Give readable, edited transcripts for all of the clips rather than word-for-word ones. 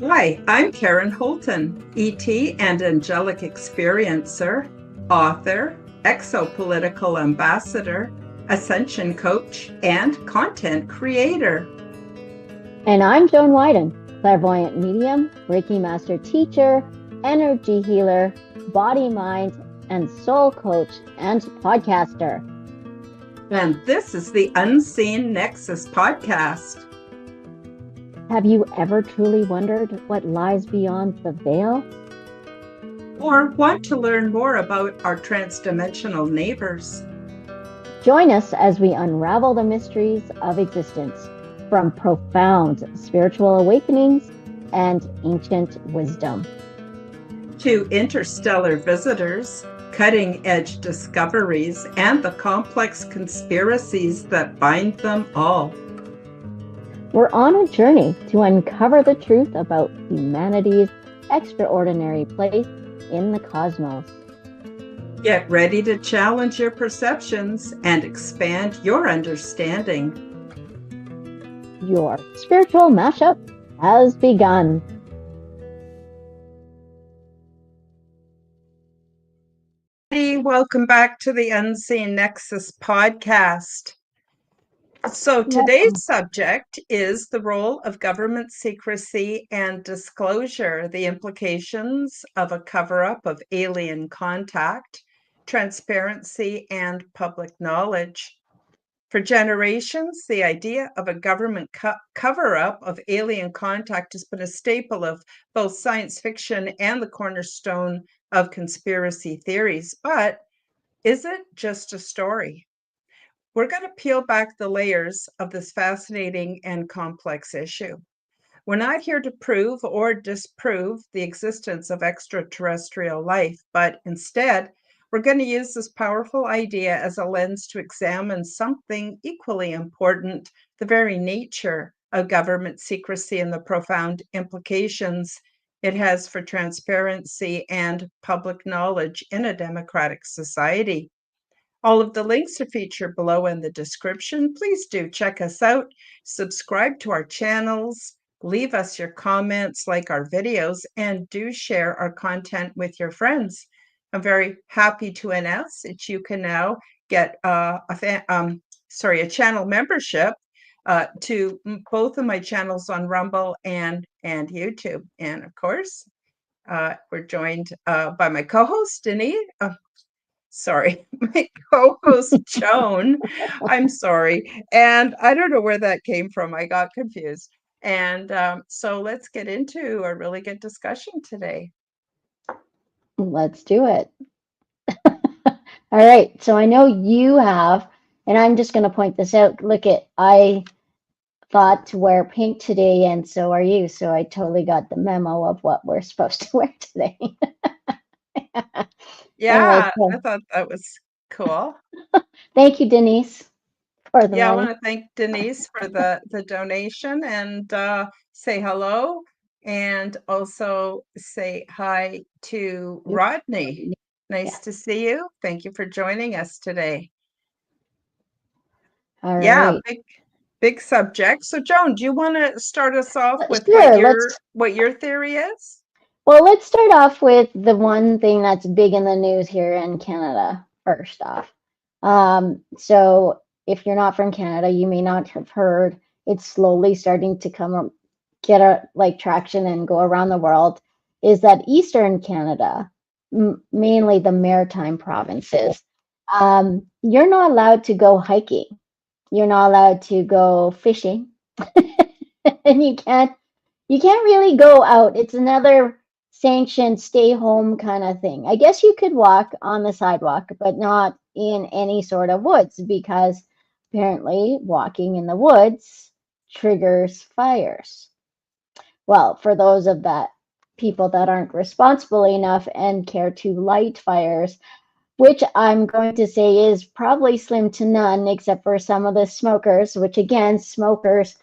Hi, I'm Karen Holton, ET and Angelic Experiencer, author, exopolitical ambassador, ascension coach, and content creator. And I'm Joan Widen, clairvoyant medium, Reiki master teacher, energy healer, body, mind, and soul coach, and podcaster. And this is the Unseen Nexus podcast. Have you ever truly wondered what lies beyond the veil? Or want to learn more about our transdimensional neighbors? Join us as we unravel the mysteries of existence, from profound spiritual awakenings and ancient wisdom, to interstellar visitors, cutting-edge discoveries, and the complex conspiracies that bind them all. We're on a journey to uncover the truth about humanity's extraordinary place in the cosmos. Get ready to challenge your perceptions and expand your understanding. Your spiritual mashup has begun. Welcome back to the Unseen Nexus podcast. So today's subject is the role of government secrecy and disclosure, the implications of a cover-up of alien contact, transparency, and public knowledge. For generations, the idea of a government cover-up of alien contact has been a staple of both science fiction and the cornerstone of conspiracy theories. But is it just a story? We're going to peel back the layers of this fascinating and complex issue. We're not here to prove or disprove the existence of extraterrestrial life, but instead, we're going to use this powerful idea as a lens to examine something equally important, the very nature of government secrecy and the profound implications it has for transparency and public knowledge in a democratic society. All of the links are featured below in the description. Please do check us out, subscribe to our channels, leave us your comments, like our videos, and do share our content with your friends. I'm very happy to announce that you can now get a channel membership to both of my channels on Rumble and YouTube. And of course, we're joined by my co-host, Denise. My co-host Joan. I'm sorry. And I don't know where that came from. I got confused. And so let's get into a really good discussion today. Let's do it. All right. So I know you have, and I'm just going to point this out. Look I thought to wear pink today, and so are you. So I totally got the memo of what we're supposed to wear today. Yeah, anyway, I thought that was cool. Thank you, Denise, for the money. I want to thank Denise for the donation and say hello, and also say hi to Rodney. Nice to see you. Thank you for joining us today. All right. Big subject. So Joan, do you want to start us off with what your theory is? Well, let's start off with the one thing that's big in the news here in Canada, first off. So if you're not from Canada, you may not have heard, it's slowly starting to get traction and go around the world, is that Eastern Canada, mainly the maritime provinces, you're not allowed to go hiking. You're not allowed to go fishing. And you can't really go out. It's another sanctioned stay home kind of thing. I guess you could walk on the sidewalk, but not in any sort of woods, because apparently walking in the woods triggers fires. Well, for those of that people that aren't responsible enough and care to light fires, which I'm going to say is probably slim to none, except for some of the smokers, which again, smokers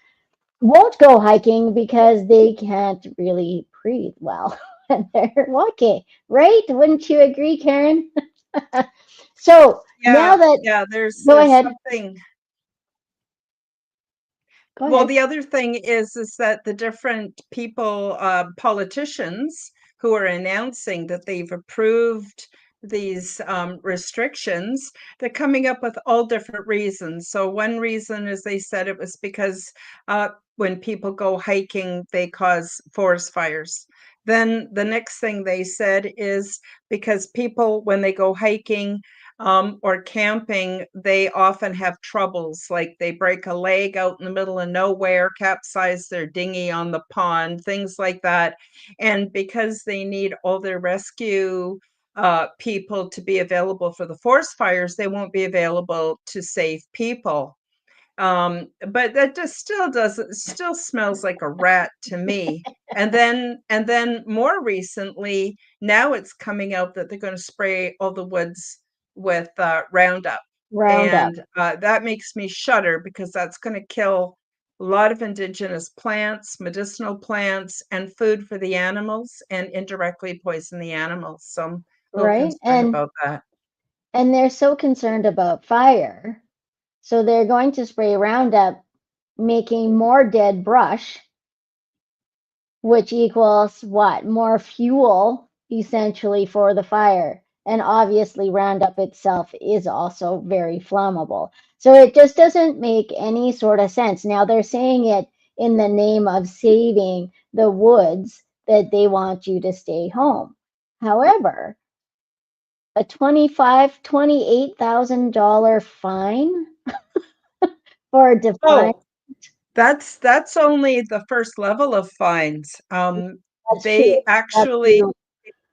won't go hiking because they can't really breathe well when they're walking, right? Wouldn't you agree, Karen? So now that there's go ahead. Something. Go Well, ahead. the other thing is that the different people, politicians who are announcing that they've approved these restrictions, they're coming up with all different reasons. So one reason is they said it was because when people go hiking, they cause forest fires. Then the next thing they said is because people, when they go hiking, or camping, they often have troubles, like they break a leg out in the middle of nowhere, capsize their dinghy on the pond, things like that. And because they need all their rescue people to be available for the forest fires, they won't be available to save people. But that just still smells like a rat to me. And then more recently, now it's coming out that they're going to spray all the woods with Roundup, Roundup. and that makes me shudder because that's going to kill a lot of indigenous plants, medicinal plants, and food for the animals, and indirectly poison the animals. So I'm a little Right? concerned about that. And they're so concerned about fire. So they're going to spray Roundup, making more dead brush, which equals what? More fuel, essentially, for the fire. And obviously, Roundup itself is also very flammable. So it just doesn't make any sort of sense. Now, they're saying it in the name of saving the woods, that they want you to stay home. However, a $28,000 fine for define. Oh, that's only the first level of fines. That's true. They That's actually true.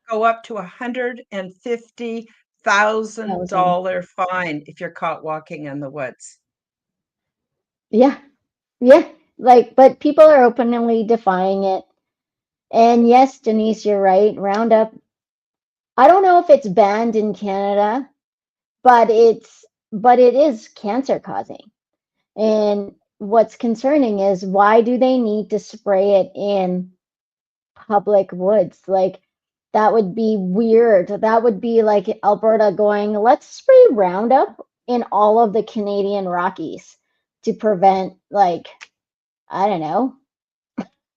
go up to Thousand. $150,000 fine if you're caught walking in the woods. Yeah, yeah. Like, but people are openly defying it. And yes, Denise, you're right. Roundup. I don't know if it's banned in Canada, but it is cancer causing. And what's concerning is, why do they need to spray it in public woods? Like, that would be weird. That would be like Alberta going, let's spray Roundup in all of the Canadian Rockies to prevent, like, I don't know.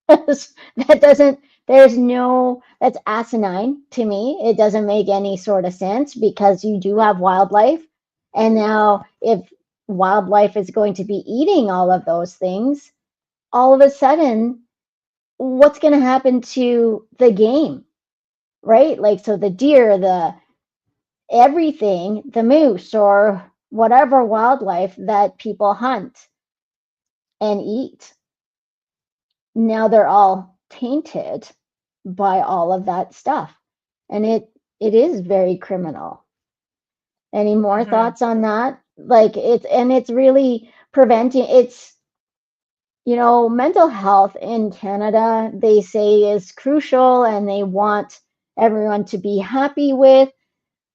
That doesn't, there's no, that's asinine to me. It doesn't make any sort of sense, because you do have wildlife. And now, if wildlife is going to be eating all of those things, all of a sudden, what's going to happen to the game, right? Like, so the deer, the everything, the moose, or whatever wildlife that people hunt and eat, now they're all tainted by all of that stuff. And it is very criminal. Any more Mhm. thoughts on that? Like, it's really preventing, it's, mental health in Canada, they say, is crucial, and they want everyone to be happy with.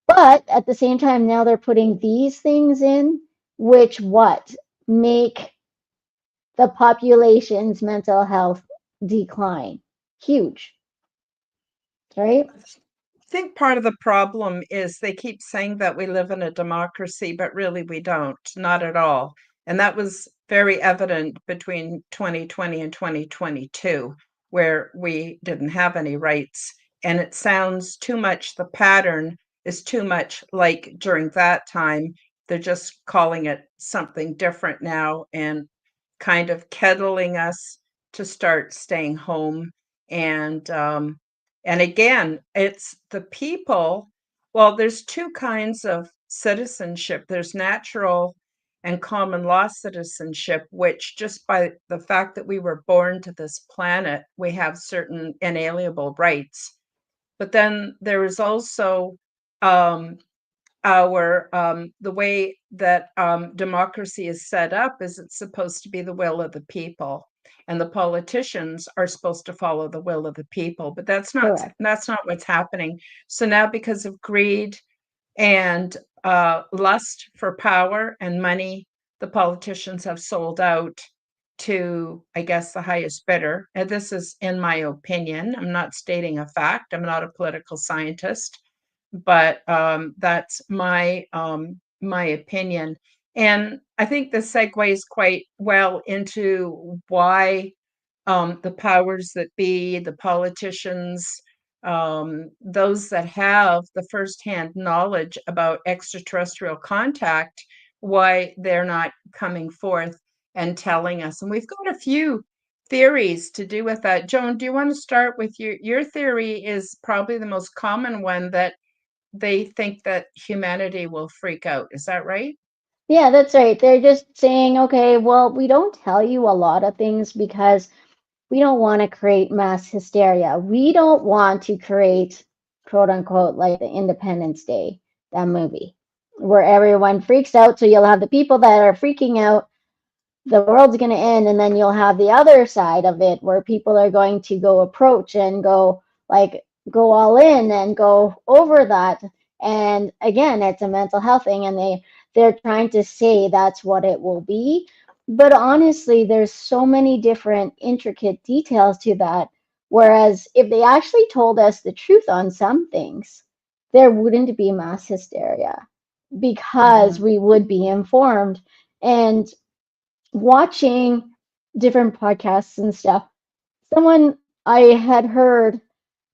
But at the same time, now they're putting these things in, which what? Make the population's mental health decline. Huge, right? I think part of the problem is they keep saying that we live in a democracy, but really we don't, not at all. And that was very evident between 2020 and 2022, where we didn't have any rights. And it sounds too much, the pattern is too much like during that time. They're just calling it something different now and kind of kettling us to start staying home. And and again, it's the people. Well, there's two kinds of citizenship. There's natural and common law citizenship, which just by the fact that we were born to this planet, we have certain inalienable rights. But then there is also um, our the way that democracy is set up is it's supposed to be the will of the people, and the politicians are supposed to follow the will of the people, but Correct. that's not what's happening. So now, because of greed and lust for power and money, the politicians have sold out to, I guess, the highest bidder. And this is in my opinion. I'm not stating a fact. I'm not a political scientist, but that's my opinion. And I think this segues quite well into why the powers that be, the politicians, those that have the firsthand knowledge about extraterrestrial contact, why they're not coming forth and telling us. And we've got a few theories to do with that. Joan, do you want to start with your theory? Is probably the most common one, that they think that humanity will freak out. Is that right? Yeah, that's right. They're just saying, okay, well, we don't tell you a lot of things because we don't want to create mass hysteria. We don't want to create, quote unquote, like the Independence Day, that movie, where everyone freaks out. So you'll have the people that are freaking out, the world's going to end, and then you'll have the other side of it where people are going to go approach and go like go all in and go over that. And again, it's a mental health thing, and they're trying to say that's what it will be, but honestly there's so many different intricate details to that, whereas if they actually told us the truth on some things, there wouldn't be mass hysteria because Mhm. we would be informed. And watching different podcasts and stuff, someone I had heard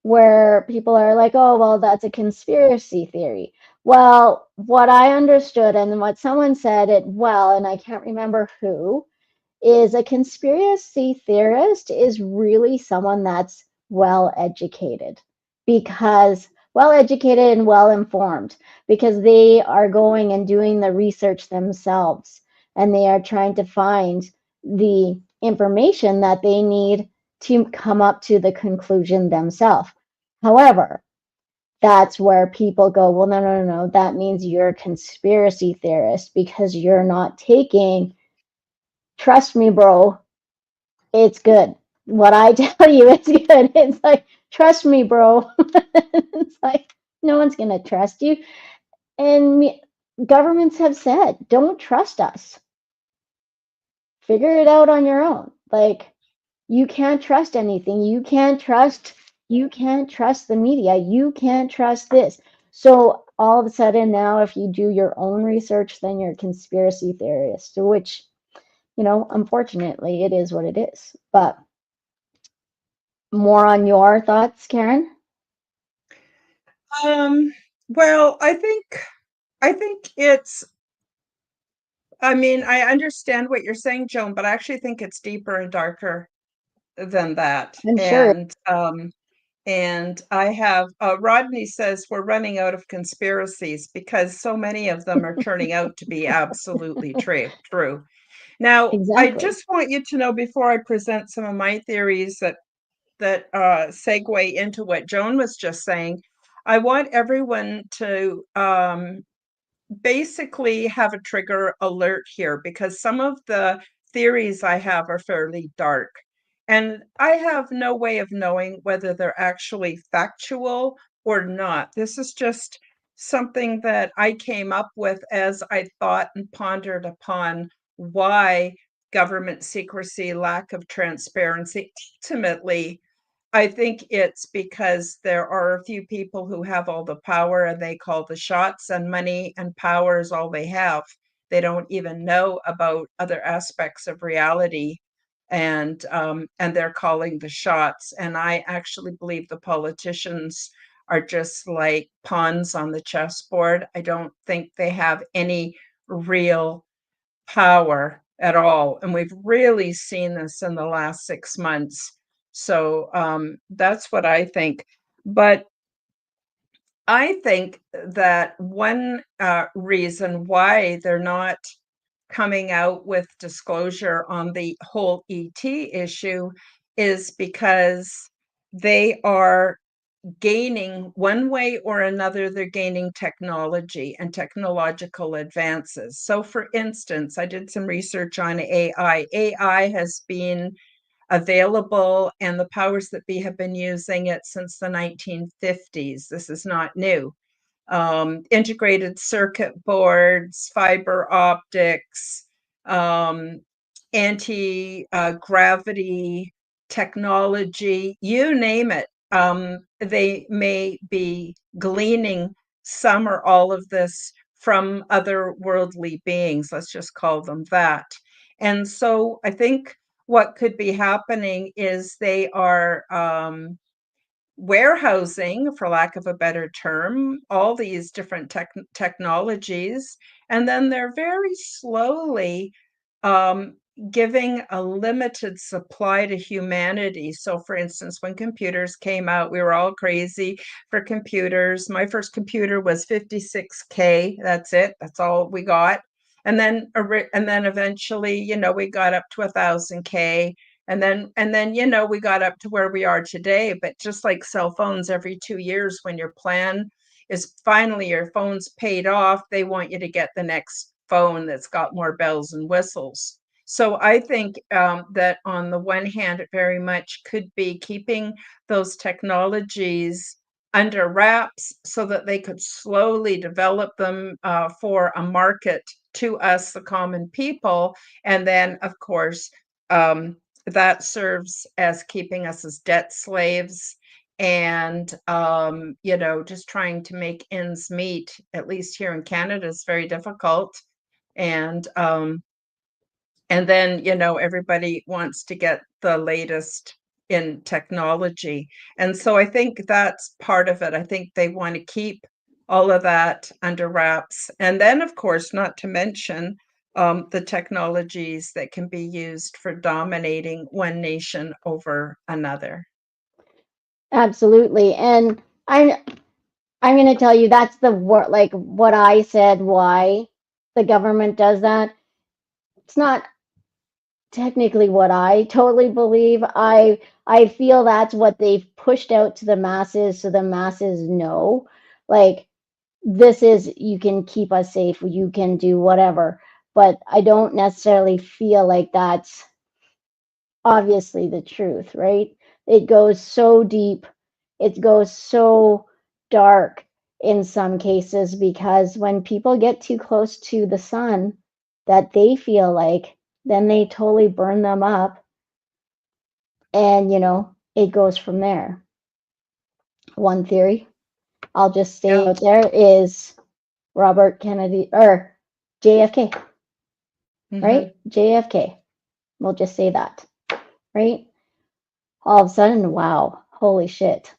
where people are like, oh, well, that's a conspiracy theory. Well, what I understood and what someone said it well, and I can't remember who, is a conspiracy theorist is really someone that's well educated, because well educated and well informed, because they are going and doing the research themselves, and they are trying to find the information that they need to come up to the conclusion themselves. However, that's where people go, well, no, no, no, no, that means you're a conspiracy theorist because you're not taking, trust me, bro, it's good. What I tell you, it's good. It's like, trust me, bro. It's like, no one's going to trust you. And governments have said, don't trust us. Figure it out on your own. Like, you can't trust anything. You can't trust the media. You can't trust this. So all of a sudden now, if you do your own research, then you're a conspiracy theorist, which, unfortunately, it is what it is. But more on your thoughts, Karen? Um, well, I think it's, I mean, I understand what you're saying, Joan, but I actually think it's deeper and darker than that. I'm sure. And I have Rodney says we're running out of conspiracies because so many of them are turning out to be absolutely true. Now, I Exactly. just want you to know, before I present some of my theories that segue into what Joan was just saying, I want everyone to basically have a trigger alert here, because some of the theories I have are fairly dark. And I have no way of knowing whether they're actually factual or not. This is just something that I came up with as I thought and pondered upon why government secrecy, lack of transparency, ultimately I think it's because there are a few people who have all the power and they call the shots, and money and power is all they have. They don't even know about other aspects of reality, and they're calling the shots. And I actually believe the politicians are just like pawns on the chessboard. I don't think they have any real power at all. And we've really seen this in the last 6 months. So that's what I think. But I think that one reason why they're not coming out with disclosure on the whole ET issue is because they are gaining, one way or another, they're gaining technology and technological advances. So for instance, I did some research on AI. AI has been available, and the powers that be have been using it since the 1950s. This is not new. Integrated circuit boards, fiber optics, um, anti gravity technology, you name it. They may be gleaning some or all of this from otherworldly beings. Let's just call them that. And so I think what could be happening is they are warehousing, for lack of a better term, all these different technologies, and then they're very slowly um, giving a limited supply to humanity. So, for instance, when computers came out, we were all crazy for computers. My first computer was 56K. That's it. That's all we got. And then eventually, we got up to 1000K, and then we got up to where we are today. But just like cell phones, every 2 years, when your plan is finally, your phone's paid off, they want you to get the next phone that's got more bells and whistles. So I think that on the one hand, it very much could be keeping those technologies under wraps so that they could slowly develop them for a market to us, the common people. And then, of course, that serves as keeping us as debt slaves, and just trying to make ends meet. At least here in Canada is very difficult. And then everybody wants to get the latest in technology, and so I think that's part of it. I think they want to keep all of that under wraps, and then, of course, not to mention the technologies that can be used for dominating one nation over another. Absolutely. And I'm going to tell you that's the word, like what I said, why the government does that. It's not technically what I totally believe. I feel that's what they've pushed out to the masses so the masses know, like, this is, you can keep us safe, you can do whatever. But I don't necessarily feel like that's obviously the truth, right? It goes so deep, it goes so dark in some cases, because when people get too close to the sun, that they feel like, then they totally burn them up, and it goes from there. One theory I'll just stay Yeah. out there is Robert Kennedy, or JFK, Mm-hmm. right? JFK. We'll just say that, right? All of a sudden, wow, holy shit.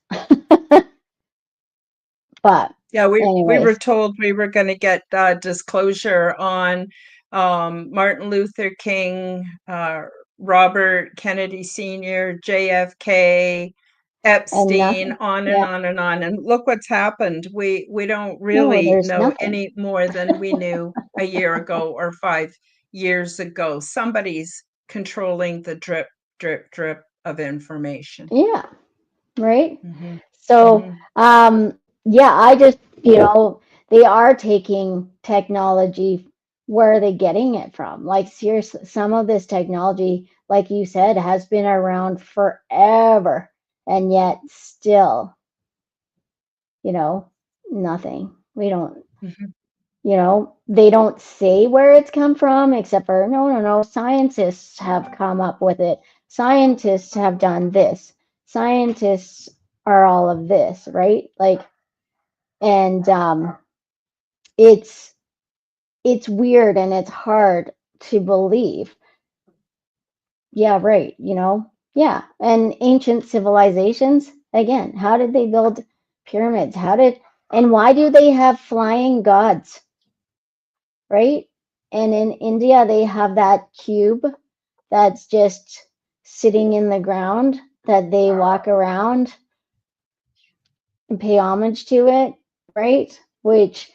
But Yeah, we were anyways, told we were going to get disclosure on Martin Luther King, Robert Kennedy Sr., JFK, and Epstein, nothing. on and Yeah, on and on. And look what's happened. We don't no, really there's know nothing. any more than we knew a year ago or 5 years ago. Somebody's controlling the drip, drip, drip of information. Yeah, right? Hmm. So, Hmm. yeah, I just, they are taking technology. Where are they getting it from? Like, seriously, some of this technology, like you said, has been around forever, and yet still, you know, nothing. We don't, Hmm. they don't say where it's come from, except for, no, no, no, scientists have come up with it. Scientists have done this. Scientists are all of this, right? Like, and it's it's weird and it's hard to believe. Yeah, right, yeah. And ancient civilizations, again, how did they build pyramids? And why do they have flying gods, right? And in India, they have that cube that's just sitting in the ground, that they walk around and pay homage to it, right? Which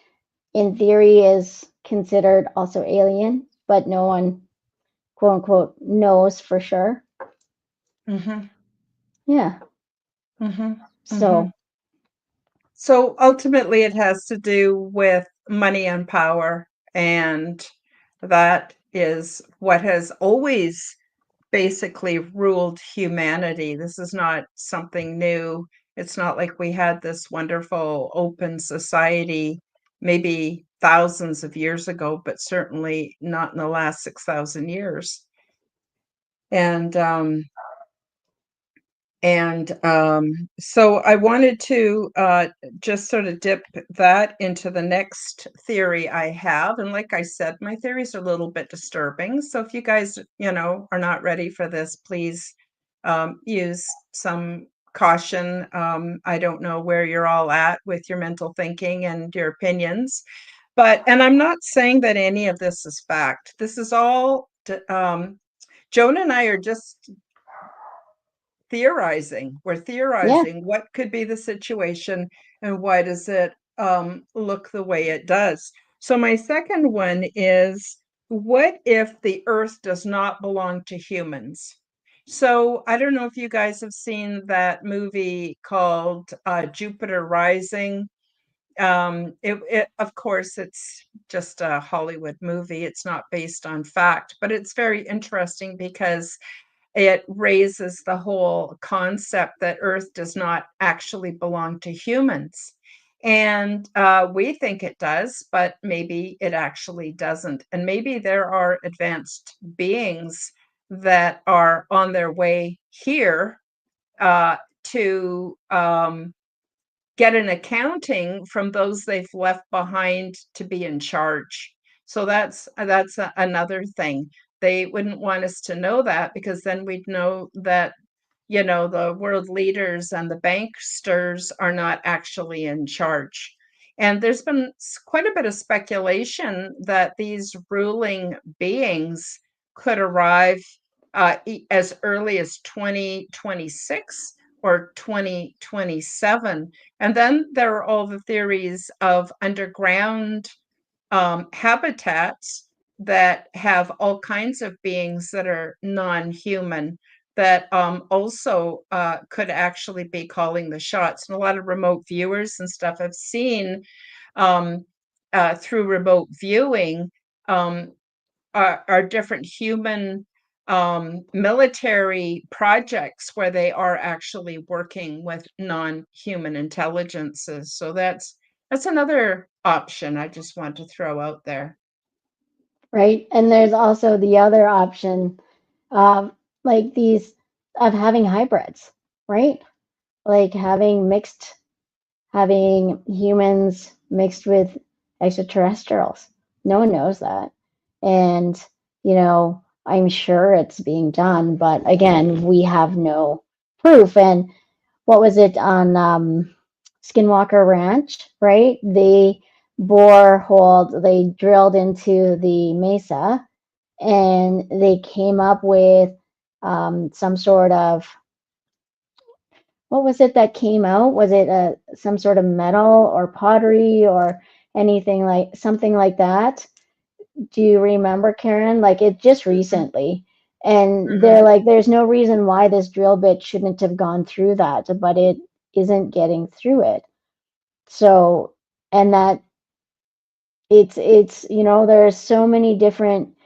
in theory is considered also alien, but no one, quote unquote, knows for sure. Hmm. Yeah. Hmm. Hmm. So, So ultimately, it has to do with money and power. And that is what has always basically ruled humanity. This is not something new. It's not like we had this wonderful open society maybe thousands of years ago, but certainly not in the last 6,000 years. And And so I wanted to just sort of dip that into the next theory I have. And like I said, my theories are a little bit disturbing. So if you guys, are not ready for this, please use some caution. I don't know where you're all at with your mental thinking and your opinions. And I'm not saying that any of this is fact. This is all, Joan and I are just theorizing. We're Yeah. theorizing what could be the situation and why does it look the way it does. So my second one is, what if the Earth does not belong to humans? So I don't know if you guys have seen that movie called Jupiter Rising. Of course, it's just a Hollywood movie. It's not based on fact, but it's very interesting because it raises the whole concept that Earth does not actually belong to humans. And we think it does, but maybe it actually doesn't. And maybe there are advanced beings that are on their way here to get an accounting from those they've left behind to be in charge. So that's another thing. They wouldn't want us to know that, because then we'd know that, the world leaders and the banksters are not actually in charge. And there's been quite a bit of speculation that these ruling beings could arrive as early as 2026 or 2027. And then there are all the theories of underground habitats that have all kinds of beings that are non-human, that also could actually be calling the shots. And a lot of remote viewers and stuff have seen um, through remote viewing are different human military projects where they are actually working with non-human intelligences. So that's another option I just want to throw out there. Right. And there's also the other option of like these of having hybrids, right? Like having humans mixed with extraterrestrials. No one knows that. And, I'm sure it's being done, but again, we have no proof. And what was it on Skinwalker Ranch, right? They drilled into the mesa and they came up with some sort of, what was it that came out? Was it some sort of metal or pottery or anything like something like that? Do you remember, Karen? Like it just Mhm, recently. And they're mhm, like, there's no reason why this drill bit shouldn't have gone through that, but it isn't getting through it. So, and that it's, there's so many different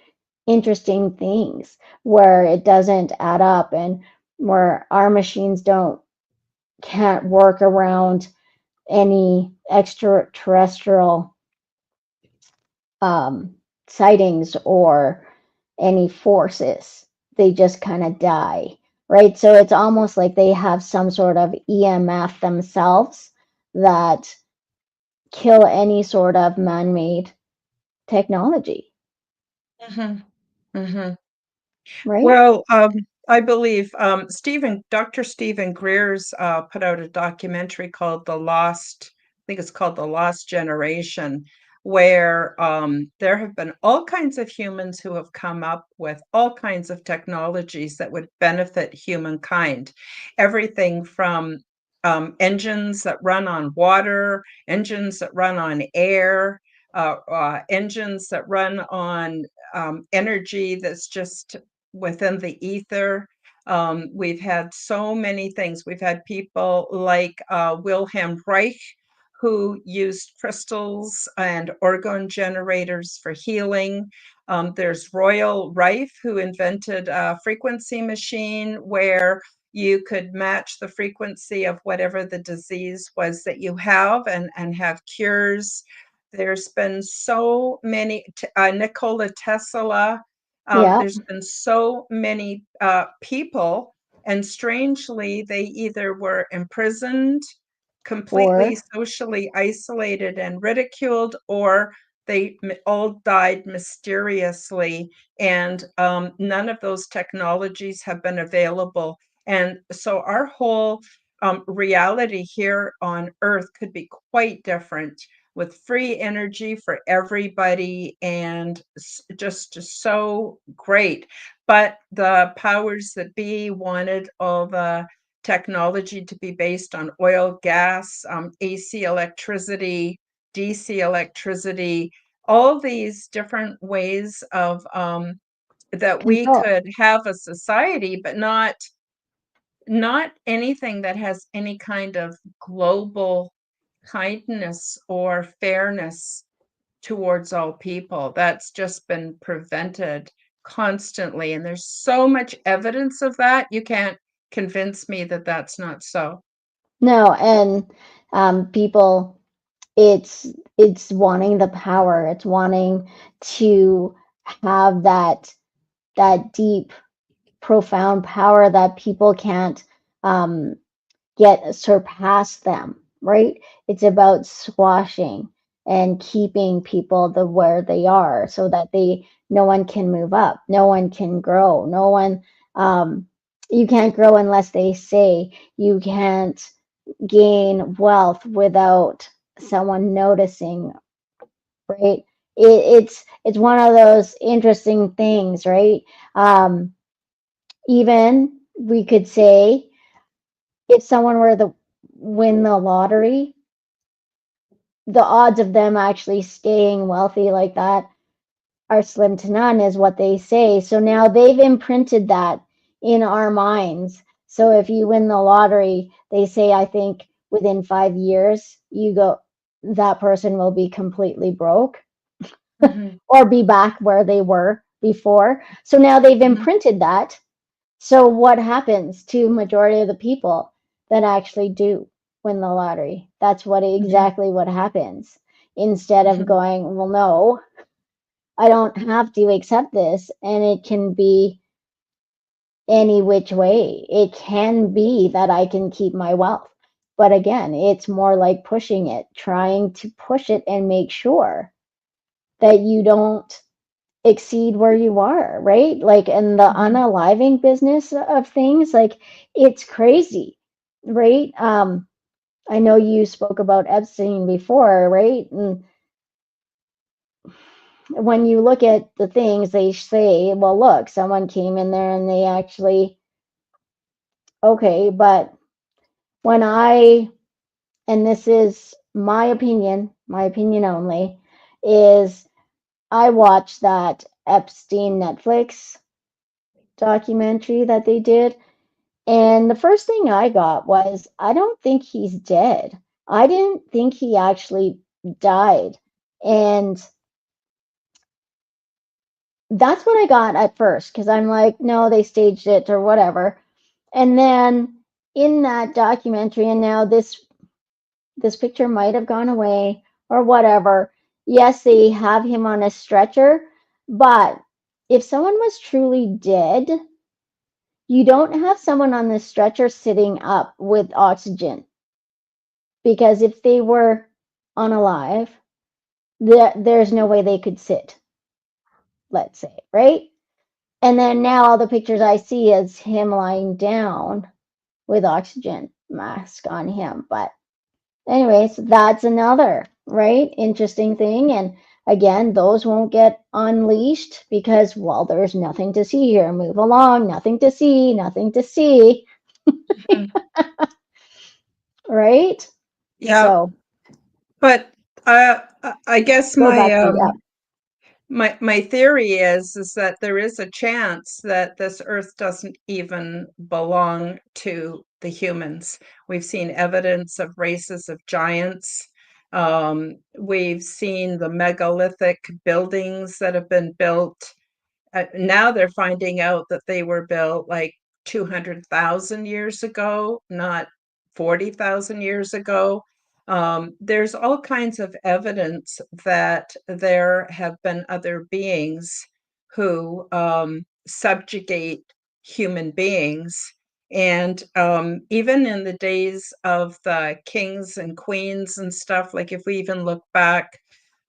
interesting things where it doesn't add up and where our machines can't work around any extraterrestrial um, sightings or any forces. They just kind of die, right? So it's almost like they have some sort of EMF themselves that kill any sort of man made technology, mhm, mhm. right? Well, I believe Dr. Stephen Greer's put out a documentary called I think it's called The Lost Generation, where there have been all kinds of humans who have come up with all kinds of technologies that would benefit humankind. Everything from engines that run on water, engines that run on air, engines that run on energy that's just within the ether. We've had so many things. We've had people like Wilhelm Reich, who used crystals and orgone generators for healing. There's Royal Rife, who invented a frequency machine where you could match the frequency of whatever the disease was that you have, and have cures. There's been so many, Nikola Tesla, Yeah. there's been so many people And strangely, they either were imprisoned, completely Or socially isolated and ridiculed, or they all died mysteriously. And none of those technologies have been available. And so our whole reality here on Earth could be quite different, with free energy for everybody, and just so great. But the powers that be wanted all the technology to be based on oil, gas, AC electricity, DC electricity, all these different ways of that we control. could have a society, but not anything that has any kind of global kindness or fairness towards all people. That's just been prevented constantly. And there's so much evidence of that. You can't convince me that that's not so. No, and people, it's it's wanting the power. It's wanting to have that deep, profound power that people can't um, get surpass them, right? It's about squashing and keeping people the where they are so that they no one can move up, no one can grow, no one you can't grow unless they say you can't gain wealth without someone noticing, right? It's one of those interesting things, right? Um, even we could say if someone were to win the lottery, the odds of them actually staying wealthy like that are slim to none, is what they say. So now they've imprinted that in our minds. So if you win the lottery, they say, I think within 5 years, that person will be completely broke Mhm, or be back where they were before. So now they've mhm, imprinted that. So what happens to majority of the people that actually do win the lottery? That's what mhm, exactly what happens. Instead of mhm, going, well, no, I don't have to accept this, and it can be any which way. It can be that I can keep my wealth. But again, it's more like pushing it, trying to push it and make sure that you don't exceed where you are, right? Like in the mhm, unaliving business of things, like it's crazy, right? I know you spoke about Epstein before, right? And when you look at the things they say, well, look, someone came in there and they actually, okay, but when and this is my opinion only, is I watched that Epstein Netflix documentary that they did. And the first thing I got was, I don't think he's dead. I didn't think he actually died. And that's what I got at first, because I'm like, no, they staged it or whatever. And then in that documentary, and now this picture might have gone away or whatever. Yes, they have him on a stretcher, but if someone was truly dead, you don't have someone on the stretcher sitting up with oxygen, because if they were unalive, there's no way they could sit, let's say, right? And then now all the pictures I see is him lying down with oxygen mask on him. But anyways, that's another, right? Interesting thing. And again, those won't get unleashed because, well, there's nothing to see here. Move along, nothing to see, nothing to see, mhm. right? Yeah, So but I guess go back to, yeah. my theory is that there is a chance that this Earth doesn't even belong to the humans. We've seen evidence of races of giants. We've seen the megalithic buildings that have been built. Now they're finding out that they were built like 200,000 years ago, not 40,000 years ago. There's all kinds of evidence that there have been other beings who subjugate human beings. And even in the days of the kings and queens and stuff, like if we even look back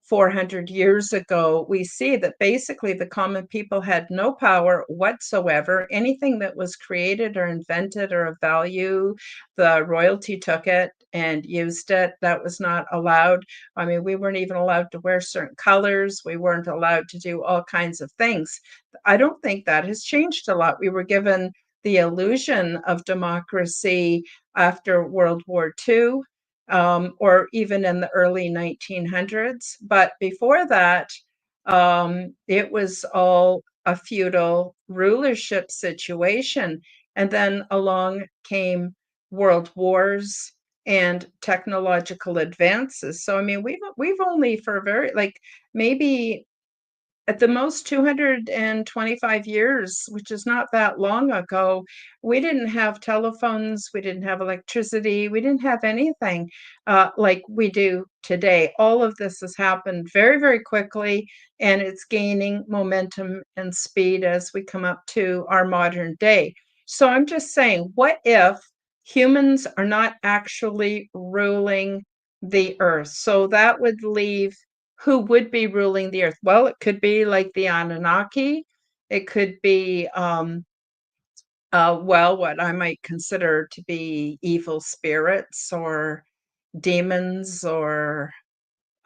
400 years ago, we see that basically the common people had no power whatsoever. Anything that was created or invented or of value, the royalty took it and used it. That was not allowed. I mean, we weren't even allowed to wear certain colors. We weren't allowed to do all kinds of things. I don't think that has changed a lot. We were given the illusion of democracy after World War II, or even in the early 1900s. But before that, it was all a feudal rulership situation. And then along came world wars and technological advances. So I mean, we've only for very like maybe at the most 225 years, which is not that long ago, we didn't have telephones, we didn't have electricity, we didn't have anything like we do today. All of this has happened very, very quickly, and it's gaining momentum and speed as we come up to our modern day. So I'm just saying, what if humans are not actually ruling the earth? So that would leave who would be ruling the earth? Well, it could be like the Anunnaki. It could be, well, what I might consider to be evil spirits or demons or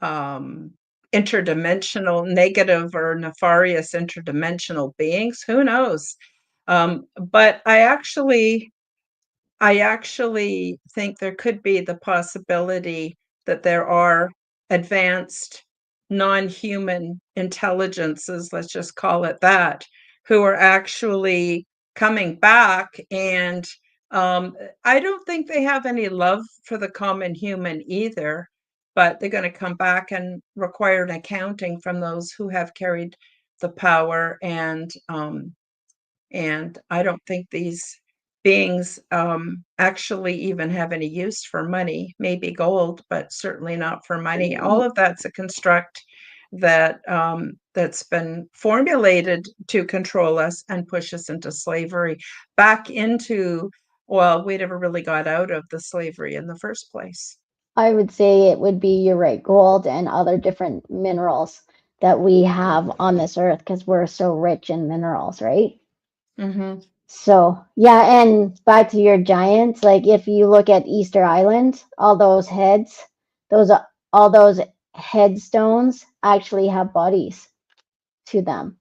interdimensional, negative or nefarious interdimensional beings. Who knows? But I actually think there could be the possibility that there are advanced non-human intelligences, let's just call it that, who are actually coming back. And I don't think they have any love for the common human either, but they're going to come back and require an accounting from those who have carried the power. And I don't think these beings actually even have any use for money, maybe gold, but certainly not for money. All of that's a construct that that's been formulated to control us and push us into slavery, back into, well, we never really got out of the slavery in the first place. I would say it would be, you're right, gold and other different minerals that we have on this earth because we're so rich in minerals, right? Mm-hmm. So, yeah, and back to your giants, like if you look at Easter Island, all those heads, those all those headstones actually have bodies to them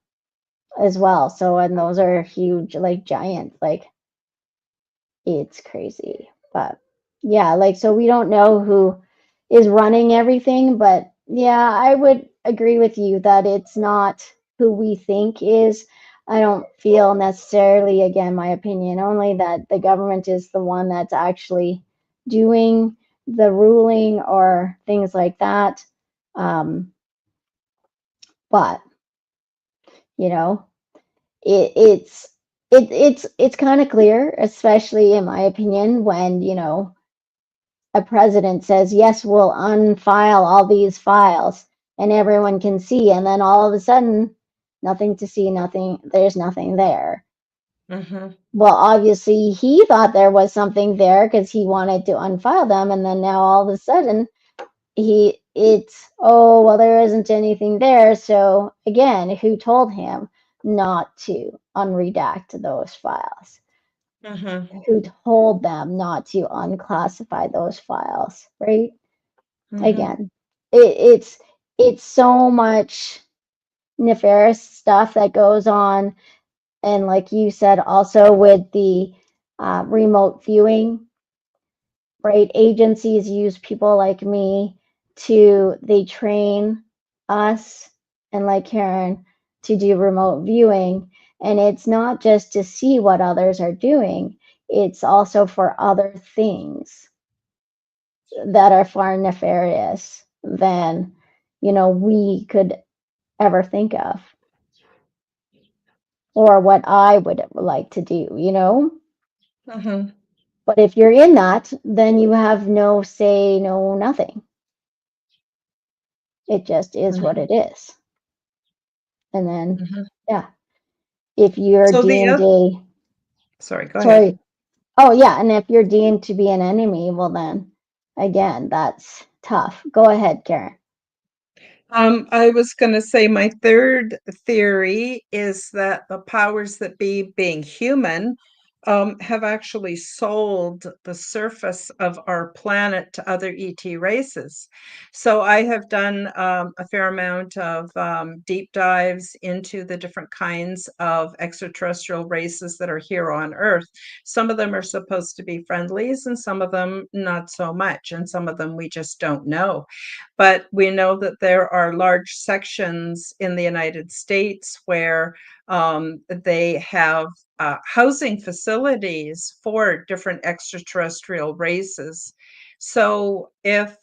as well. So, and those are huge, like giants, like it's crazy. But yeah, like so we don't know who is running everything, but yeah, I would agree with you that it's not who we think is. I don't feel necessarily, again, my opinion only, that the government is the one that's actually doing the ruling or things like that. Um, but you know, it, it's it's kind of clear, especially in my opinion, when a president says, yes, we'll unfile all these files and everyone can see. And then all of a sudden, nothing to see, nothing, there's nothing there. Mm-hmm. Well, obviously, he thought there was something there because he wanted to unfile them. And then now all of a sudden, oh, well, there isn't anything there. So again, who told him not to unredact those files? Mm-hmm. Who told them not to unclassify those files, right? Mm-hmm. Again, it's so much nefarious stuff that goes on, and like you said, also with the remote viewing, right? Agencies use people like me they train us and like Karen to do remote viewing. And it's not just to see what others are doing, it's also for other things that are far nefarious than, we could ever think of or what I would like to do. Mm-hmm. But if you're in that, then you have no say, no nothing. It just is what Mm-hmm. it is. And then, Mm-hmm. yeah, if you're So deemed sorry, go ahead. sorry, Oh, yeah, and if you're deemed to be an enemy, well then, again, that's tough. Go ahead, Karen. I was going to say my third theory is that the powers that be, being human, have actually sold the surface of our planet to other ET races. So I have done a fair amount of deep dives into the different kinds of extraterrestrial races that are here on Earth. Some of them are supposed to be friendlies, and some of them not so much, and some of them we just don't know. But we know that there are large sections in the United States where they have housing facilities for different extraterrestrial races. So if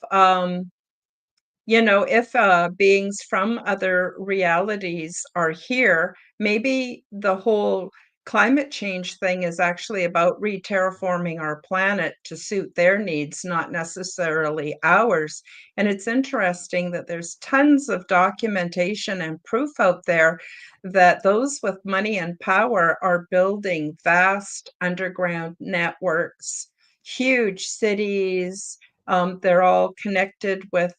beings from other realities are here, maybe the whole climate change thing is actually about re-terraforming our planet to suit their needs, not necessarily ours. And it's interesting that there's tons of documentation and proof out there that those with money and power are building vast underground networks, huge cities. They're all connected with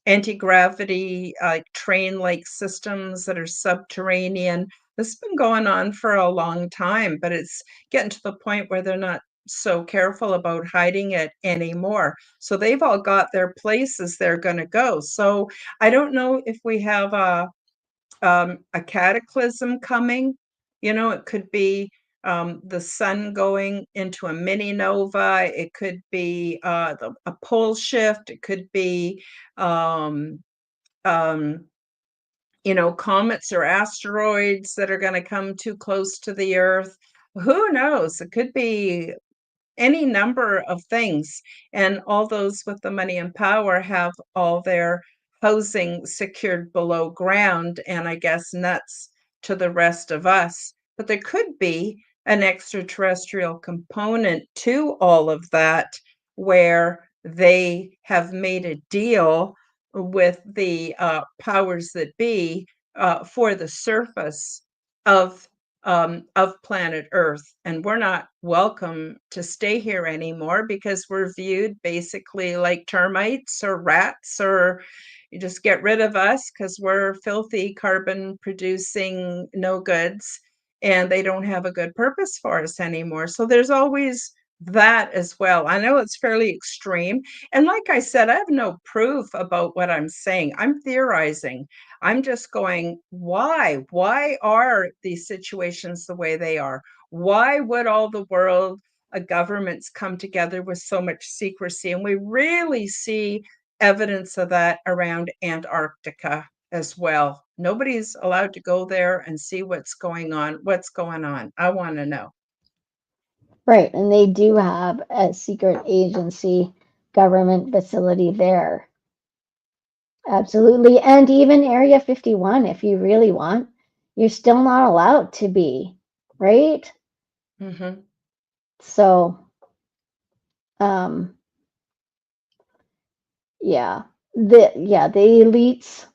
anti-gravity train-like systems that are subterranean. This has been going on for a long time, but it's getting to the point where they're not so careful about hiding it anymore. So they've all got their places they're going to go. So I don't know if we have a cataclysm coming. It could be the sun going into a mini nova. It could be a pole shift. It could be, um, um, comets or asteroids that are going to come too close to the Earth. Who knows? It could be any number of things. And all those with the money and power have all their housing secured below ground, and I guess nuts to the rest of us. But there could be an extraterrestrial component to all of that where they have made a deal with the powers that be for the surface of planet Earth, and we're not welcome to stay here anymore because we're viewed basically like termites or rats, or you just get rid of us because we're filthy carbon producing no goods, and they don't have a good purpose for us anymore. So there's always that as well. I know it's fairly extreme, and like I said, I have no proof about what I'm saying. I'm theorizing. I'm just going, why? Why are these situations the way they are? Why would all the world governments come together with so much secrecy? And we really see evidence of that around Antarctica as well. Nobody's allowed to go there and see what's going on. What's going on? I want to know. Right, and they do have a secret agency government facility there. Absolutely. And even Area 51, if you really want, you're still not allowed to be, right? Mm-hmm. So, um, yeah. The elites,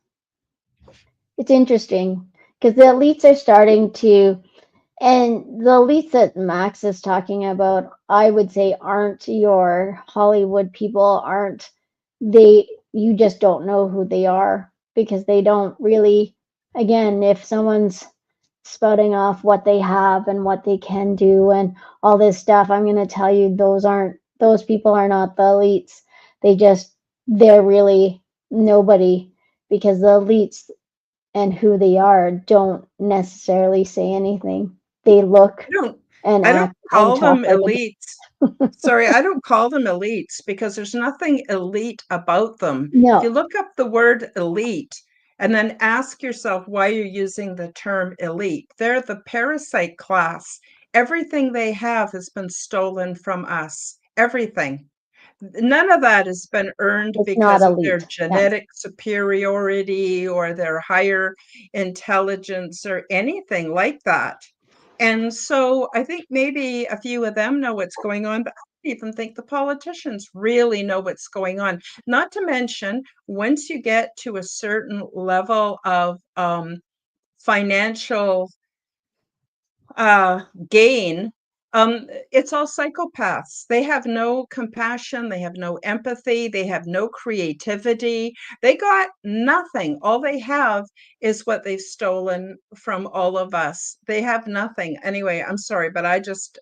it's interesting because the elites are starting to, and the elites that Max is talking about, I would say aren't your Hollywood people, aren't they, you just don't know who they are because they don't really, again, if someone's spouting off what they have and what they can do and all this stuff, I'm going to tell you those people are not the elites. They're really nobody because the elites and who they are don't necessarily say anything. They look I don't and I don't act and call talk them like elites. Sorry, I don't call them elites because there's nothing elite about them. If you no, look up the word elite and then ask yourself why you're using the term elite, they're the parasite class. Everything they have has been stolen from us. Everything. None of that has been earned it's not because of their elite. Yeah. genetic superiority or their higher intelligence or anything like that. And so I think maybe a few of them know what's going on, but I don't even think the politicians really know what's going on. Not to mention, once you get to a certain level of financial gain, It's all psychopaths. They have no compassion, they have no empathy, they have no creativity. They got nothing. All they have is what they've stolen from all of us. They have nothing. Anyway, I'm sorry, but I just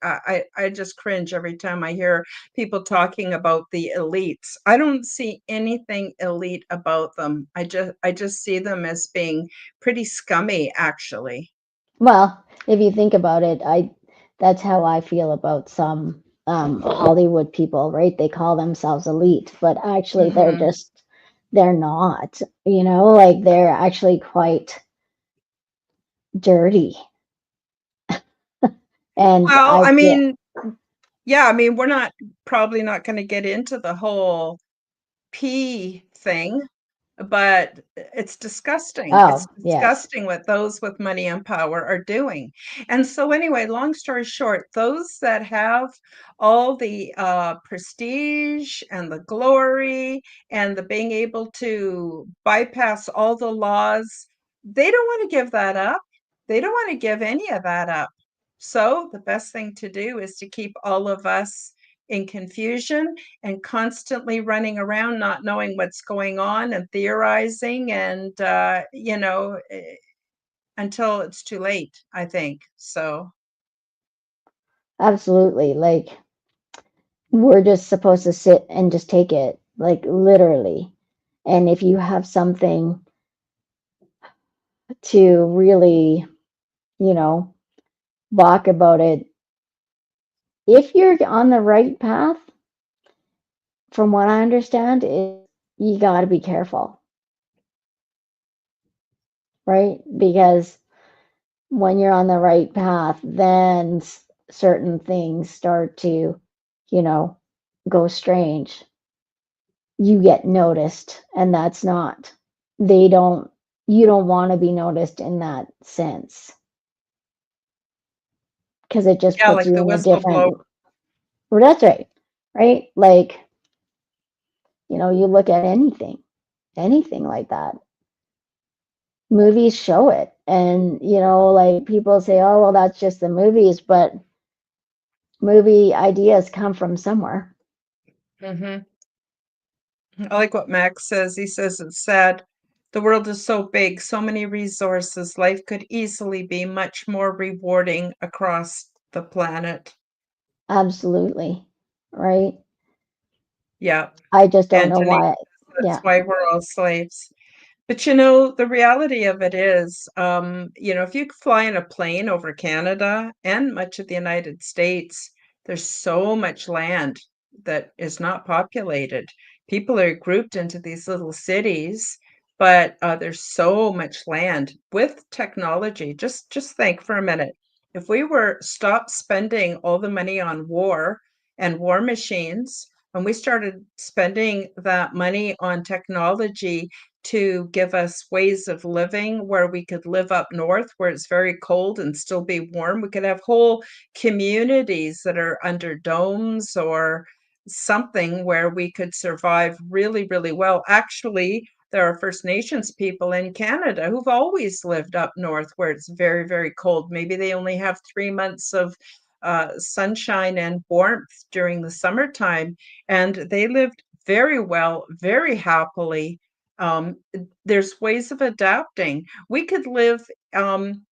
cringe every time I hear people talking about the elites. I don't see anything elite about them. I just see them as being pretty scummy, actually. Well, if you think about it, that's how I feel about some Hollywood people, right? They call themselves elite, but actually Mhm. they're not, like they're actually quite dirty. And Well, I I feel, mean, yeah, I mean, we're not probably not gonna get into the whole pee thing, but it's disgusting. It's oh, yes, disgusting what those with money and power are doing. And so anyway, long story short, those that have all the prestige and the glory and the being able to bypass all the laws, they don't want to give that up. They don't want to give any of that up. So the best thing to do is to keep all of us in confusion and constantly running around not knowing what's going on and theorizing and until it's too late, I think. So absolutely. Like we're just supposed to sit and just take it, like literally. And if you have something to really, you know, balk about it, if you're on the right path, from what I understand, you got to be careful, right? Because when you're on the right path, then certain things start to, you know, go strange. You get noticed, and that's not, they don't, you don't want to be noticed in that sense because it just yeah, puts like you the in a whistleblower. different, well, that's right, right? Like, you look at anything like that. Movies show it. And, like people say, oh, well, that's just the movies, but movie ideas come from somewhere. Hmm. I like what Max says. He says it's sad. The world is so big, so many resources. Life could easily be much more rewarding across the planet. Absolutely. Right. Yeah. I just don't know Anthony, why. that's Yeah, why we're all slaves. But the reality of it is, if you fly in a plane over Canada and much of the United States, there's so much land that is not populated. People are grouped into these little cities, but there's so much land with technology. Just think for a minute. If we were stopped spending all the money on war and war machines, and we started spending that money on technology to give us ways of living where we could live up north where it's very cold and still be warm. We could have whole communities that are under domes or something where we could survive really, really well. Actually, there are First Nations people in Canada who've always lived up north where it's very, very cold. Maybe they only have 3 months of sunshine and warmth during the summertime, and they lived very well, very happily. There's ways of adapting. We could live, in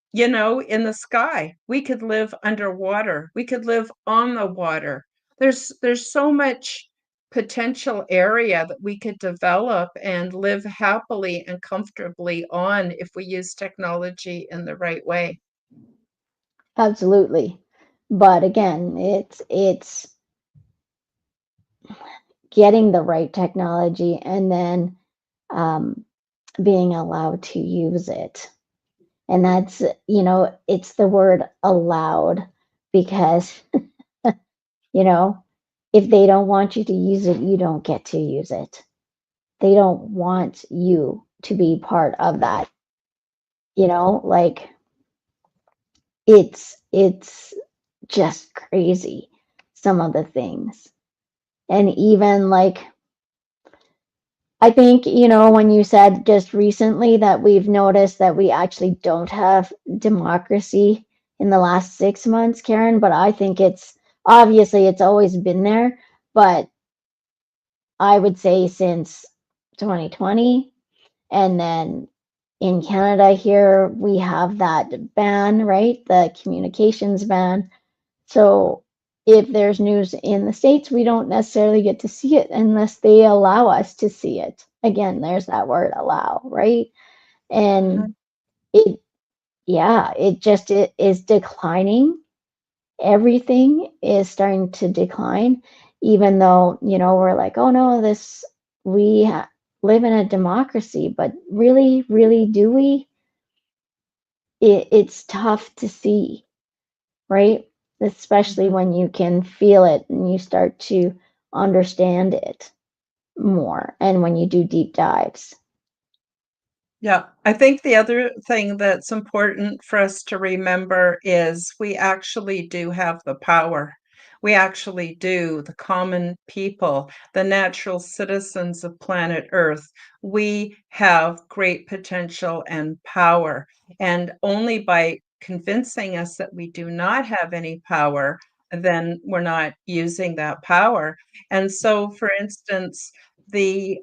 the sky. We could live underwater. We could live on the water. There's so much potential area that we could develop and live happily and comfortably on if we use technology in the right way. absolutely. But again, it's getting the right technology and then um, being allowed to use it. And that's, it's the word allowed because, you know, if they don't want you to use it, you don't get to use it. They don't want you to be part of that, like it's just crazy, some of the things. And even like, I think, when you said just recently that we've noticed that we actually don't have democracy in the last 6 months, Karen, but I think it's obviously it's always been there, but I would say since 2020. And then in Canada here, we have that ban, right? The communications ban. So if there's news in the States, we don't necessarily get to see it unless they allow us to see it. Again, there's that word allow, right? And it, yeah, it is declining. Everything is starting to decline, even though, we're like, oh no, we live in a democracy, but really, really, do we? It's tough to see, right? Especially when you can feel it and you start to understand it more, and when you do deep dives. Yeah, I think the other thing that's important for us to remember is we actually do have the power. We actually do, the common people, the natural citizens of planet Earth. We have great potential and power. And only by convincing us that we do not have any power, then we're not using that power. And so, for instance, the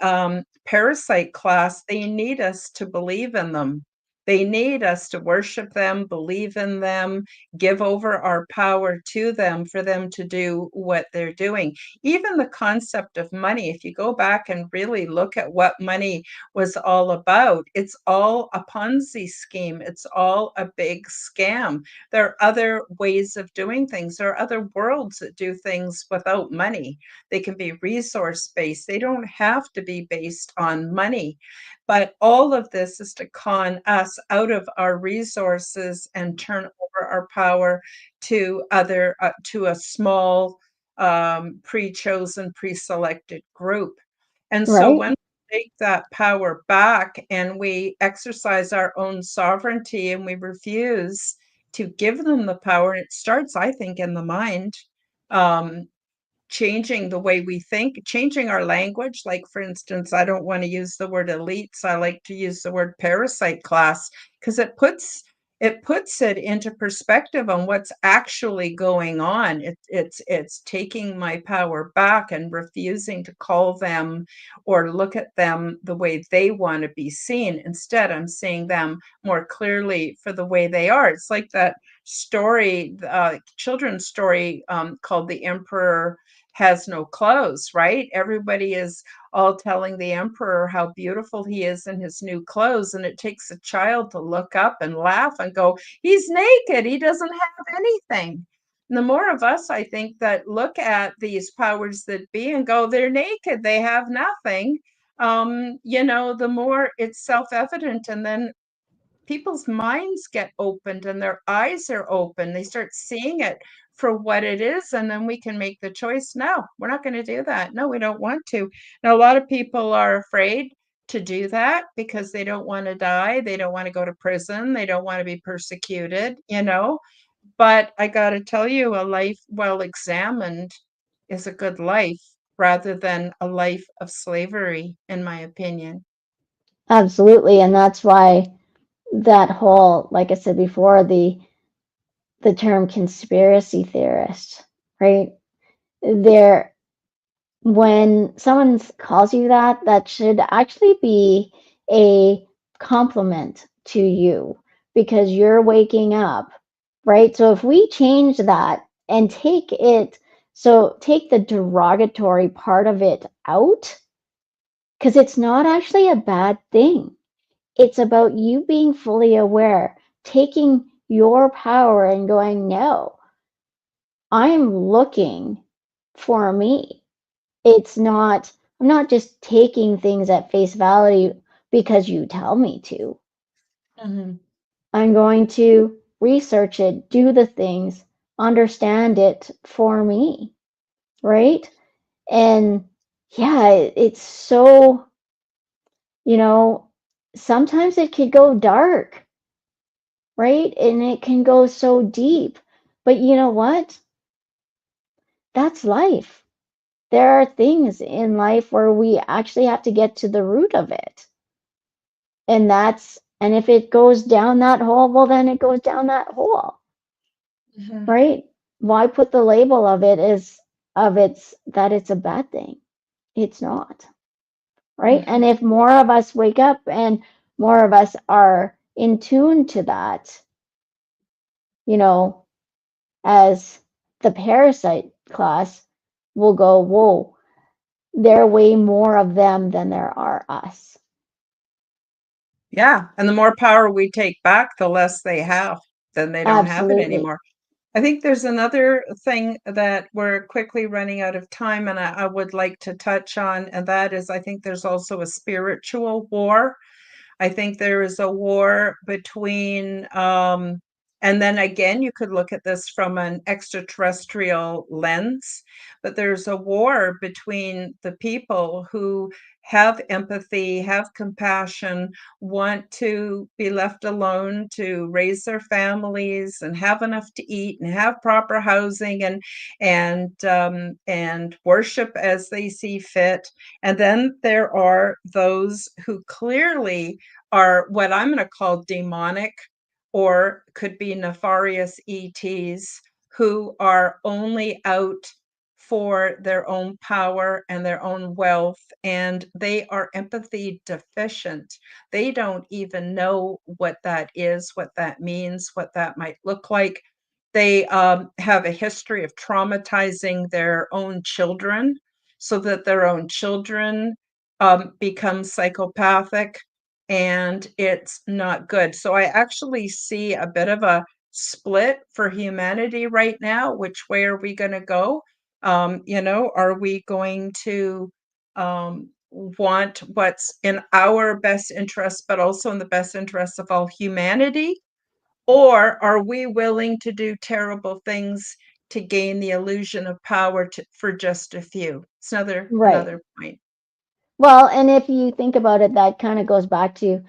parasite class, they need us to believe in them. They need us to worship them, believe in them, give over our power to them for them to do what they're doing. Even the concept of money, if you go back and really look at what money was all about, it's all a Ponzi scheme. It's all a big scam. There are other ways of doing things. There are other worlds that do things without money. They can be resource based. They don't have to be based on money. But all of this is to con us out of our resources and turn over our power to to a small, pre-chosen, pre-selected group. And so Right? when we take that power back and we exercise our own sovereignty and we refuse to give them the power, and it starts, I think, in the mind. Um, Changing the way we think, changing our language. Like, for instance, I don't want to use the word elites. I like to use the word parasite class because it puts it into perspective on what's actually going on. It's taking my power back and refusing to call them or look at them the way they want to be seen. Instead, I'm seeing them more clearly for the way they are. It's like that story, children's story, called The Emperor Has No Clothes, right? Everybody is all telling the emperor how beautiful he is in his new clothes. And it takes a child to look up and laugh and go, he's naked. He doesn't have anything. And the more of us, I think, that look at these powers that be and go, they're naked, they have nothing, the more it's self evident. And then people's minds get opened and their eyes are open. They start seeing it for what it is. And then we can make the choice. No, we're not going to do that. No, we don't want to. Now, a lot of people are afraid to do that because they don't want to die. They don't want to go to prison. They don't want to be persecuted. But I got to tell you, a life well examined is a good life rather than a life of slavery, in my opinion. Absolutely. And that's why that whole, like I said before, the term conspiracy theorist, right? There, when someone calls you that, that should actually be a compliment to you, because you're waking up, right? So if we change that and take the derogatory part of it out, because it's not actually a bad thing. It's about you being fully aware, taking your power and going, no, I'm looking for me. I'm not just taking things at face value because you tell me to. Mhm. I'm going to research it, do the things, understand it for me, right? And yeah, it's so, you know, sometimes it could go dark, right? And it can go so deep. But you know what? That's life. There are things in life where we actually have to get to the root of it. And if it goes down that hole, well, then it goes down that hole. Mhm. right? Why put the label of it as of it's that it's a bad thing? It's not, right? And Mhm. if more of us wake up and more of us are in tune to that, you know, as the parasite class will go, whoa, there are way more of them than there are us. Yeah, and the more power we take back, the less they have. Then they don't have it Absolutely. anymore. I think there's another thing that we're quickly running out of time, and I would like to touch on, and that is I think there's also a spiritual war. I think there is a war between, and then again, you could look at this from an extraterrestrial lens, but there's a war between the people who have empathy, have compassion, want to be left alone to raise their families and have enough to eat and have proper housing and worship as they see fit. And then there are those who clearly are what I'm going to call demonic or could be nefarious ETs who are only out for their own power and their own wealth, and they are empathy deficient. They don't even know what that is, what that means, what that might look like. They have a history of traumatizing their own children so that their own children become psychopathic, and it's not good. So I actually see a bit of a split for humanity right now. Which way are we going to go? Are we going to want what's in our best interest, but also in the best interest of all humanity? Or are we willing to do terrible things to gain the illusion of power for just a few? It's Right. another point. Well, and if you think about it, that kind of goes back to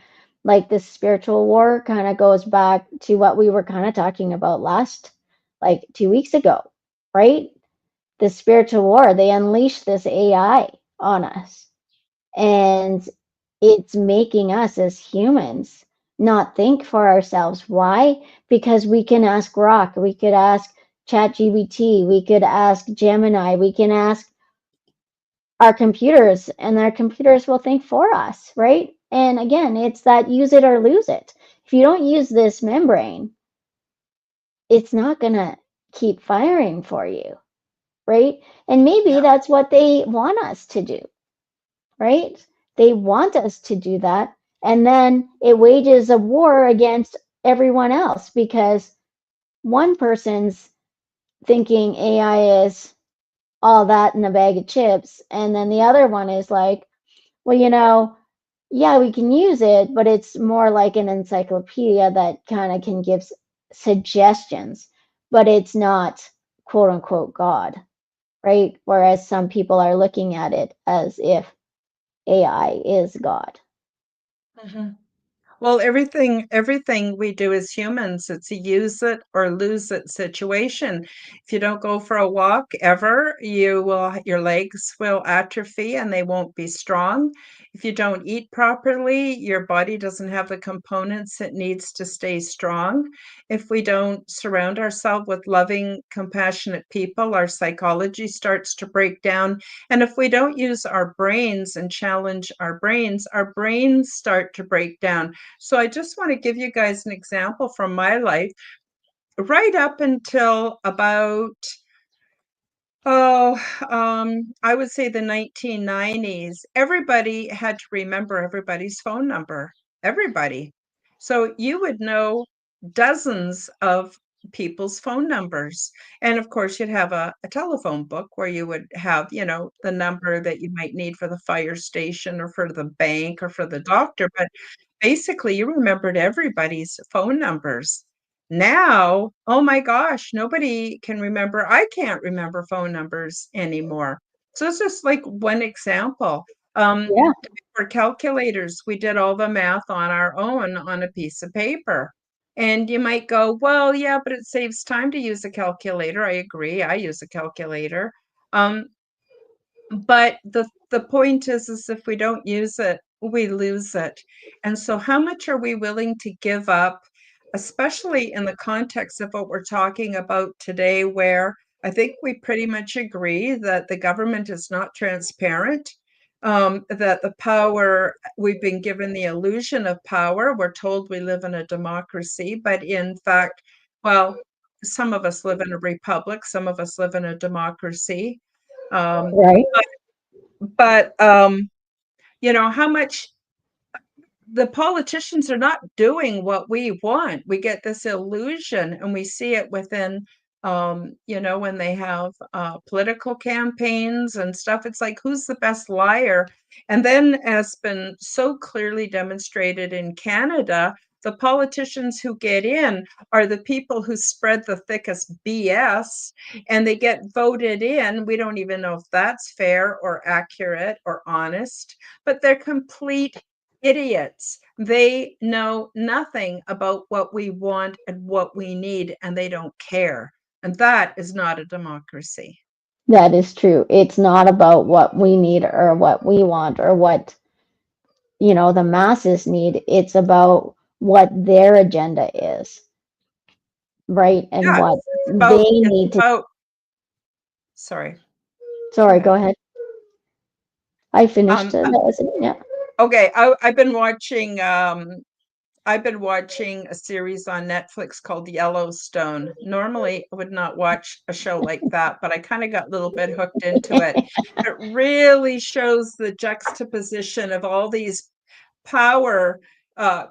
like this spiritual war, kind of goes back to what we were kind of talking about last, like 2 weeks ago, right? The spiritual war, they unleashed this AI on us. And it's making us as humans not think for ourselves. Why? Because we can ask Rock, we could ask ChatGPT, we could ask Gemini, we can ask our computers, and our computers will think for us, right? And again, it's that use it or lose it. If you don't use this membrane, it's not going to keep firing for you, right? And maybe Yeah. that's what they want us to do, right? They want us to do that. And then it wages a war against everyone else because one person's thinking AI is all that in a bag of chips. And then the other one is like, well, yeah, we can use it, but it's more like an encyclopedia that kind of can give suggestions, but it's not quote unquote God, right? Whereas some people are looking at it as if AI is God. Mhm. Well, everything we do as humans, it's a use it or lose it situation. If you don't go for a walk ever, your legs will atrophy and they won't be strong. If you don't eat properly, your body doesn't have the components it needs to stay strong. If we don't surround ourselves with loving, compassionate people, our psychology starts to break down. And if we don't use our brains and challenge our brains start to break down. So I just want to give you guys an example from my life. Right up until about, oh, I would say the 1990s, everybody had to remember everybody's phone number. Everybody. So you would know dozens of people's phone numbers. And of course, you'd have a telephone book where you would have, the number that you might need for the fire station or for the bank or for the doctor. But basically, you remembered everybody's phone numbers. Now, oh my gosh, nobody can remember. I can't remember phone numbers anymore. So it's just like one example. Yeah. For calculators, we did all the math on our own on a piece of paper. And you might go, well, yeah, but it saves time to use a calculator. I agree. I use a calculator. Um, but the point is if we don't use it, we lose it. And so how much are we willing to give up especially in the context of what we're talking about today, where I think we pretty much agree that the government is not transparent, that the power, we've been given the illusion of power. We're told we live in a democracy, but in fact, well, some of us live in a republic, some of us live in a democracy. Um, Right. but how much the politicians are not doing what we want. We get this illusion, and we see it within, when they have political campaigns and stuff. It's like, who's the best liar? And then, as been so clearly demonstrated in Canada, the politicians who get in are the people who spread the thickest BS, and they get voted in. We don't even know if that's fair or accurate or honest, but they're complete idiots. They know nothing about what we want and what we need, and they don't care. And that is not a democracy. That is true. It's not about what we need or what we want or what, the masses need. It's about what their agenda is, right? And Yeah, what it's they about, it's need to. about, sorry, go Sorry, go ahead. ahead. I finished Um, it. That was it. Yeah. okay, I've been watching a series on Netflix called Yellowstone. Normally, I would not watch a show like that, but I kind of got a little bit hooked into it. It really shows the juxtaposition of all these power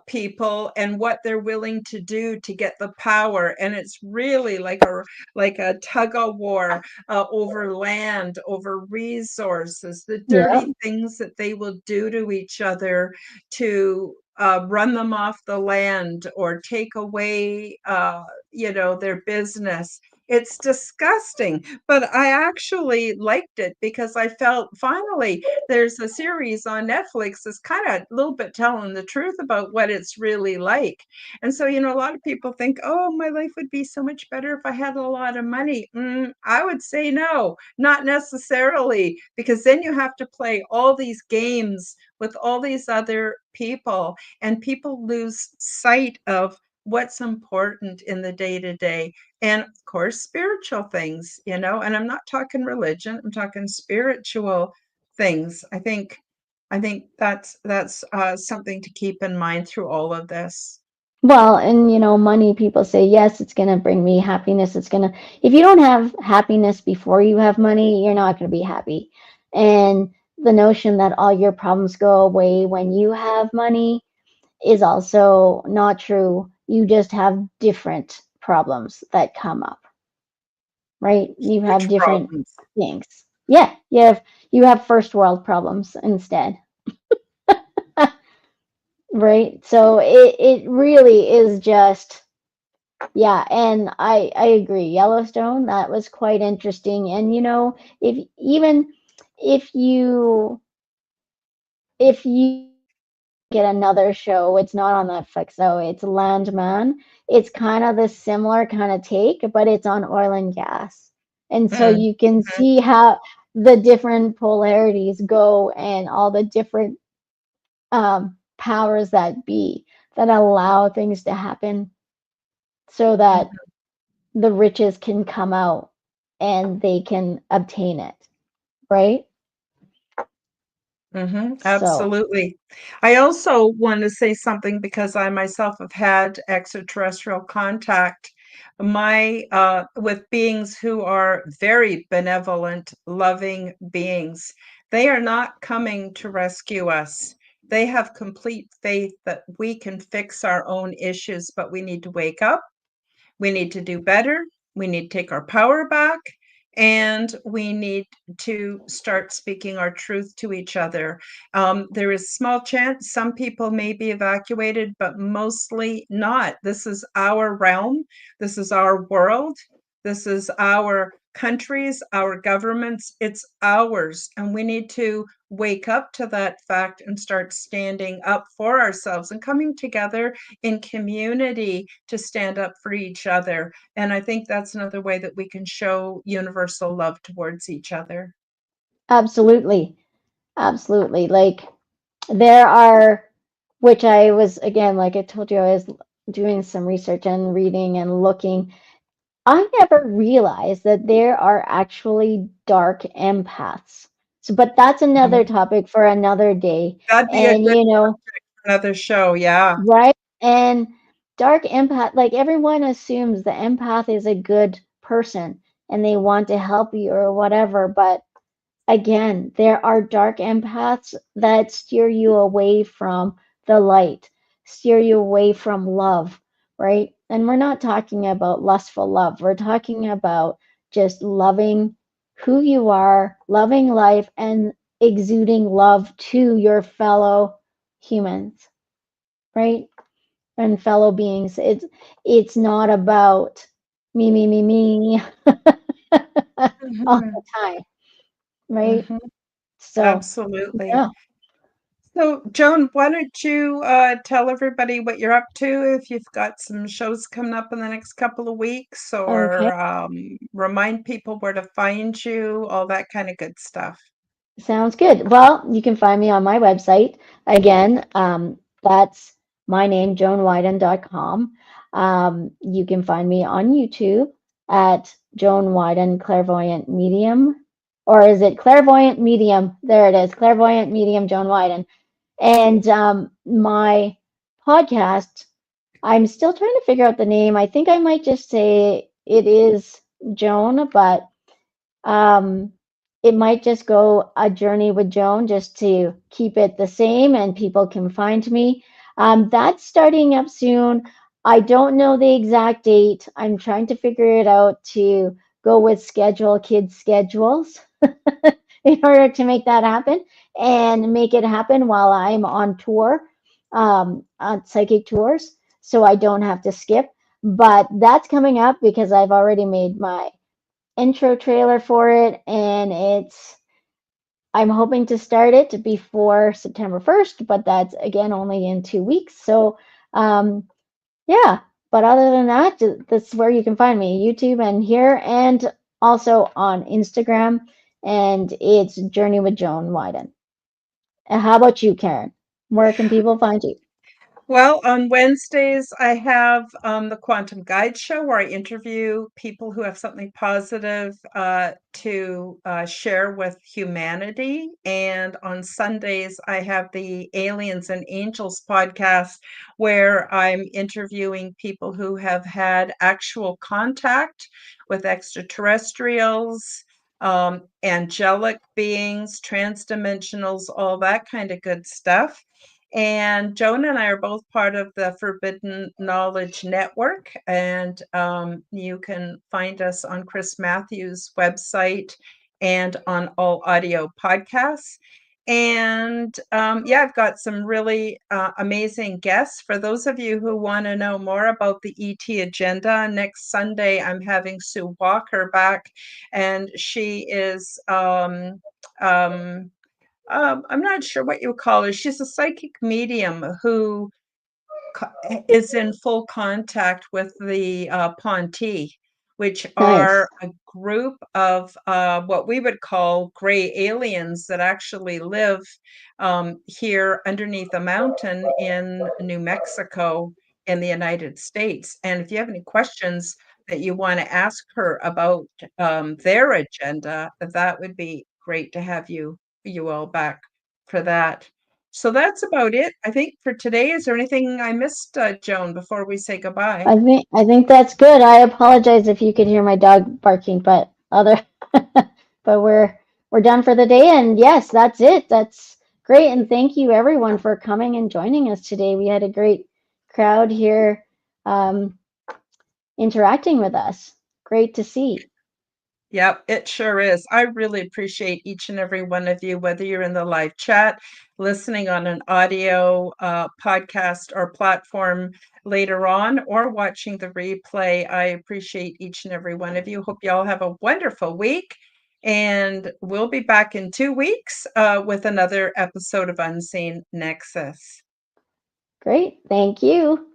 people and what they're willing to do to get the power, and it's really like a tug of war over land, over resources, the Yeah. dirty things that they will do to each other to run them off the land or take away their business. It's disgusting, but I actually liked it because I felt finally there's a series on Netflix that's kind of a little bit telling the truth about what it's really like. And so, a lot of people think, oh, my life would be so much better if I had a lot of money. I would say no, not necessarily, because then you have to play all these games with all these other people, and people lose sight of what's important in the day to day. And of course, spiritual things, and I'm not talking religion, I'm talking spiritual things. I think that's something to keep in mind through all of this. Well, and money, people say, yes, it's going to bring me happiness. If you don't have happiness before you have money, you're not going to be happy. And the notion that all your problems go away when you have money is also not true. You just have different problems that come up, right? You have Huge different problems. things. Yeah, you have first world problems instead, right? So it really is just. Yeah, and I agree. Yellowstone, that was quite interesting. And if even if you get another show, it's not on Netflix though, it's Landman. It's kind of the similar kind of take, but it's on oil and gas. And so Mm, you can mhm. see how the different polarities go and all the different powers that be that allow things to happen so that the riches can come out and they can obtain it, right? So, Absolutely. I also want to say something because I myself have had extraterrestrial contact. With beings who are very benevolent, loving beings. They are not coming to rescue us. They have complete faith that we can fix our own issues, but we need to wake up. We need to do better. We need to take our power back. And we need to start speaking our truth to each other. There is small chance some people may be evacuated, but mostly not. This is our realm. This is our world. This is our countries, our governments. It's ours. And we need to wake up to that fact and start standing up for ourselves and coming together in community to stand up for each other. And I think that's another way that we can show universal love towards each other. absolutely. Absolutely. Like, there are, which I was, again, like I told you, I was doing some research and reading and looking, I never realized that there are actually dark empaths. So, but that's another Mhm. topic for another day. That'd be a And, good you know, subject for another show. Yeah. right? And dark empath, like everyone assumes the empath is a good person and they want to help you or whatever. But again, there are dark empaths that steer you away from the light, steer you away from love, right? And we're not talking about lustful love. We're talking about just loving who you are, loving life, and exuding love to your fellow humans, right? And fellow beings. It's not about me all Mhm. the time, right? Mhm. So Absolutely. yeah. So, Joan, why don't you tell everybody what you're up to, if you've got some shows coming up in the next couple of weeks, Okay. or remind people where to find you, all that kind of good stuff. Sounds good. Well, you can find me on my website. Again, that's my name, joanwiden.com. You can find me on YouTube at Joan Widen Clairvoyant Medium. Or is it Clairvoyant Medium? There it is, Clairvoyant Medium Joan Widen. And my podcast, I'm still trying to figure out the name. I think I might just say it is Joan, but um, it might just go a journey with Joan just to keep it the same and people can find me. That's starting up soon. I don't know the exact date. I'm trying to figure it out to go with kids' schedules in order to make that happen and make it happen while I'm on tour, on psychic tours, so I don't have to skip. But that's coming up because I've already made my intro trailer for it, and I'm hoping to start it before September 1st, but that's again only in 2 weeks. So, um, yeah. But other than that, that's where you can find me, YouTube and here, and also on Instagram. And it's Journey with Joan Widen. And how about you, Karen? Where can people find you? Well, on Wednesdays, I have the Quantum Guide Show where I interview people who have something positive to share with humanity. And on Sundays, I have the Aliens and Angels podcast where I'm interviewing people who have had actual contact with extraterrestrials, angelic beings, transdimensionals, all that kind of good stuff. And Joan and I are both part of the Forbidden Knowledge Network, and you can find us on Chris Matthews' website and on all audio podcasts. And yeah, I've got some really amazing guests. For those of you who want to know more about the ET agenda, next Sunday I'm having Sue Walker back, and she is I'm not sure what you call her. She's a psychic medium who is in full contact with the Ponti, which Nice. are a group of what we would call gray aliens that actually live here underneath a mountain in New Mexico in the United States. And if you have any questions that you want to ask her about their agenda, that would be great to have you all back for that. So that's about it, I think, for today. Is there anything I missed, Joan, before we say goodbye? I think that's good. I apologize if you could hear my dog barking, but other but we're done for the day, and yes, that's it. That's great, and thank you everyone for coming and joining us today. We had a great crowd here um, interacting with us. Great to see. Yep, it sure is. I really appreciate each and every one of you, whether you're in the live chat, listening on an audio podcast or platform later on, or watching the replay. I appreciate each and every one of you. Hope you all have a wonderful week. And we'll be back in 2 weeks with another episode of Unseen Nexus. Great, thank you.